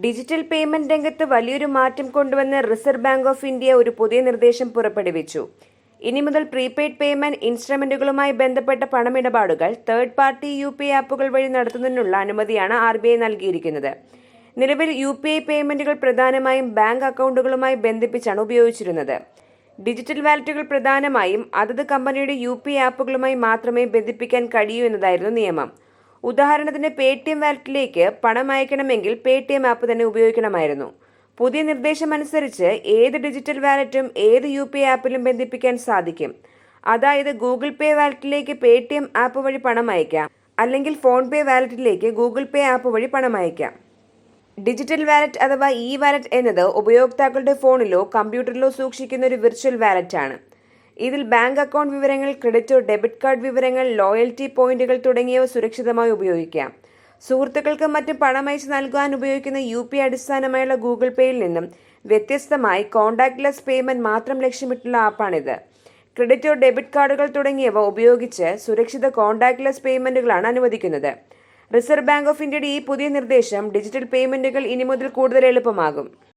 Digital payment രംഗത്ത് വലിയൊരു മാറ്റം കൊണ്ടുവന്ന് റിസർവ് ബാങ്ക് ഓഫ് ഇന്ത്യ ഒരു പുതിയ നിർദ്ദേശം പുറപ്പെടുവിച്ചു. ഇനി മുതൽ പ്രീപെയ്ഡ് പേയ്മെന്റ് ഇൻസ്ട്രുമെന്റുകളുമായി ബന്ധപ്പെട്ട പണമിടപാടുകൾ തേർഡ് പാർട്ടി UPI ആപ്പുകൾ വഴി നടത്തുന്നതിനുള്ള അനുമതിയാണ് RBI നൽകിയിരിക്കുന്നത്. നിലവിൽ UPI പേയ്മെന്റുകൾ പ്രധാനമായും ബാങ്ക് അക്കൗണ്ടുകളുമായി ബന്ധിപ്പിച്ചാണ് ഉപയോഗിച്ചിരുന്നത്. ഡിജിറ്റൽ വാലറ്റുകൾ പ്രധാനമായും അതത് കമ്പനിയുടെ UPI ആപ്പുകളുമായി മാത്രമേ ബന്ധിപ്പിക്കാൻ കഴിയൂ എന്നതായിരുന്നു നിയമം. ഉദാഹരണത്തിന് പേടിഎം വാലറ്റിലേക്ക് പണം അയക്കണമെങ്കിൽ പേടിഎം ആപ്പ് തന്നെ ഉപയോഗിക്കണമായിരുന്നു. പുതിയ നിർദ്ദേശമനുസരിച്ച് ഏത് ഡിജിറ്റൽ വാലറ്റും ഏത് UPI ആപ്പിലും ബന്ധിപ്പിക്കാൻ സാധിക്കും. അതായത് ഗൂഗിൾ പേ വാലറ്റിലേക്ക് പേടിഎം ആപ്പ് വഴി പണം അയക്കാം, അല്ലെങ്കിൽ ഫോൺ പേ വാലറ്റിലേക്ക് ഗൂഗിൾ പേ ആപ്പ് വഴി പണം അയക്കാം. ഡിജിറ്റൽ വാലറ്റ് അഥവാ വാലറ്റ് എന്നത് ഉപയോക്താക്കളുടെ ഫോണിലോ കമ്പ്യൂട്ടറിലോ സൂക്ഷിക്കുന്ന ഒരു വിർച്വൽ വാലറ്റ് ആണ്. ഇതിൽ ബാങ്ക് അക്കൗണ്ട് വിവരങ്ങൾ, ക്രെഡിറ്റോ ഡെബിറ്റ് കാർഡ് വിവരങ്ങൾ, ലോയൽറ്റി പോയിന്റുകൾ തുടങ്ങിയവ സുരക്ഷിതമായി ഉപയോഗിക്കാം. സുഹൃത്തുക്കൾക്ക് മറ്റും പണം അയച്ച് നൽകാൻ ഉപയോഗിക്കുന്ന UPI അടിസ്ഥാനമായുള്ള ഗൂഗിൾ പേയിൽ നിന്നും വ്യത്യസ്തമായി കോൺടാക്ട്ലെസ് പേയ്മെന്റ് മാത്രം ലക്ഷ്യമിട്ടുള്ള ആപ്പാണിത്. ക്രെഡിറ്റോ ഡെബിറ്റ് കാർഡുകൾ തുടങ്ങിയവ ഉപയോഗിച്ച് സുരക്ഷിത കോൺടാക്ട്ലെസ് പേയ്മെന്റുകളാണ് അനുവദിക്കുന്നത്. റിസർവ് ബാങ്ക് ഓഫ് ഇന്ത്യയുടെ ഈ പുതിയ നിർദ്ദേശം ഡിജിറ്റൽ പേയ്മെന്റുകൾ ഇനി മുതൽ കൂടുതൽ എളുപ്പമാകും.